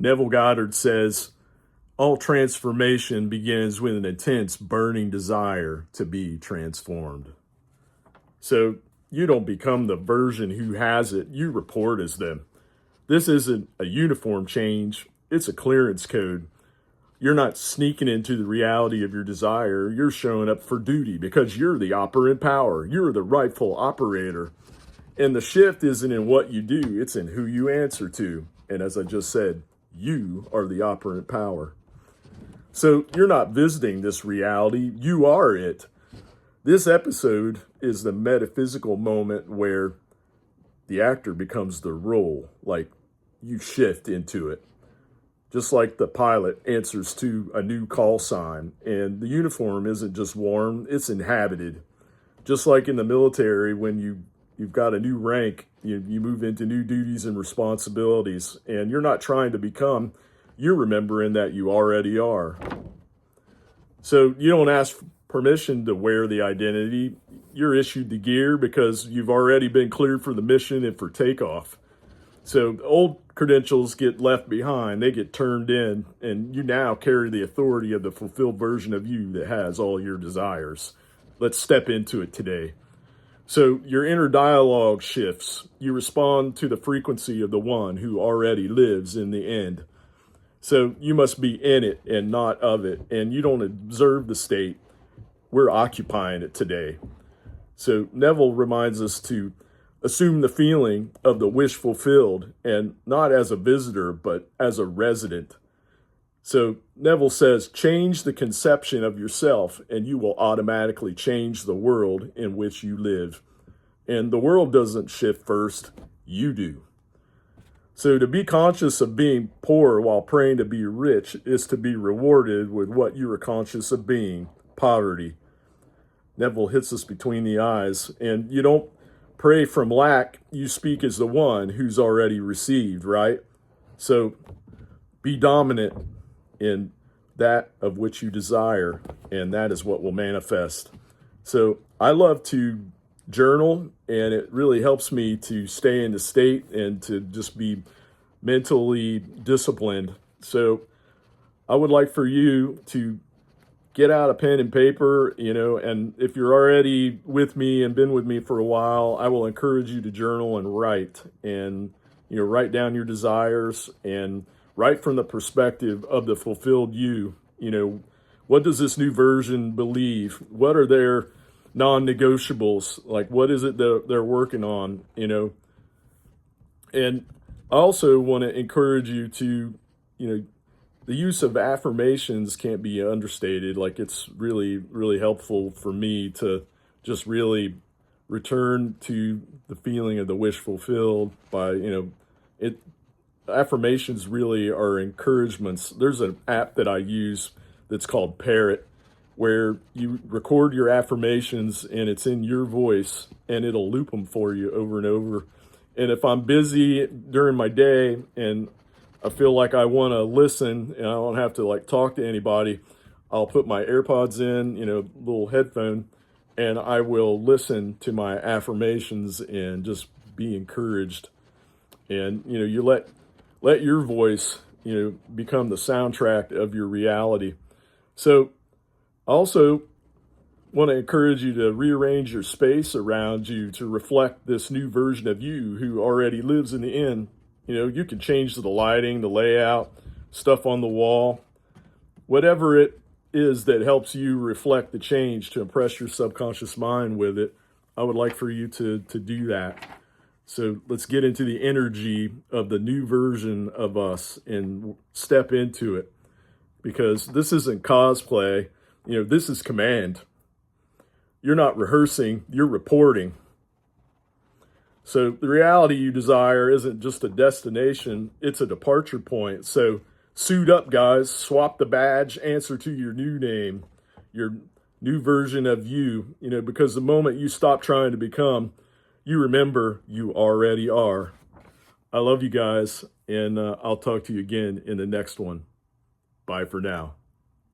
Neville Goddard says, all transformation begins with an intense, burning desire to be transformed. So you don't become the version who has it, you report as them. This isn't a uniform change, it's a clearance code. You're not sneaking into the reality of your desire, you're showing up for duty because you're the operant power, you're the rightful operator. And the shift isn't in what you do, it's in who you answer to. And as I just said, you are the operant power. So you're not visiting this reality, you are it. This episode is the metaphysical moment where the actor becomes the role, like you shift into it. Just like the pilot answers to a new call sign, and the uniform isn't just worn, it's inhabited. Just like in the military, when you've got a new rank, you move into new duties and responsibilities, and you're not trying to become, you're remembering that you already are. So you don't ask permission to wear the identity. You're issued the gear because you've already been cleared for the mission and for takeoff. So old credentials get left behind, they get turned in, and you now carry the authority of the fulfilled version of you that has all your desires. Let's step into it today. So your inner dialogue shifts. You respond to the frequency of the one who already lives in the end. So you must be in it and not of it, and you don't observe the state. We're occupying it today. So Neville reminds us to assume the feeling of the wish fulfilled, and not as a visitor, but as a resident. So Neville says, change the conception of yourself, and you will automatically change the world in which you live. And the world doesn't shift first, you do. So to be conscious of being poor while praying to be rich is to be rewarded with what you are conscious of being, poverty. Neville hits us between the eyes, and you don't pray from lack, you speak as the one who's already received, right? So be dominant in that of which you desire, and that is what will manifest. So I love to journal, and it really helps me to stay in the state and to just be mentally disciplined. So I would like for you to get out a pen and paper, and if you're already with me and been with me for a while, I will encourage you to journal and write, and write down your desires and write from the perspective of the fulfilled you. What does this new version believe? What are their non-negotiables? Like, what is it that they're working on? And I also want to encourage you to, the use of affirmations can't be understated. Like, it's really, really helpful for me to just really return to the feeling of the wish fulfilled by, affirmations really are encouragements. There's an app that I use that's called Parrot, where you record your affirmations and it's in your voice, and it'll loop them for you over and over. And if I'm busy during my day and I feel like I want to listen and I don't have to talk to anybody, I'll put my AirPods in, little headphone, and I will listen to my affirmations and just be encouraged. And, you let your voice, become the soundtrack of your reality. So I also want to encourage you to rearrange your space around you to reflect this new version of you who already lives in the end. You can change the lighting, the layout, stuff on the wall, whatever it is that helps you reflect the change to impress your subconscious mind with it. I would like for you to do that. So let's get into the energy of the new version of us and step into it, because this isn't cosplay. This is command. You're not rehearsing, you're reporting. So the reality you desire isn't just a destination, it's a departure point. So suit up, guys, swap the badge, answer to your new name, your new version of you, because the moment you stop trying to become, you remember you already are. I love you guys, and I'll talk to you again in the next one. Bye for now.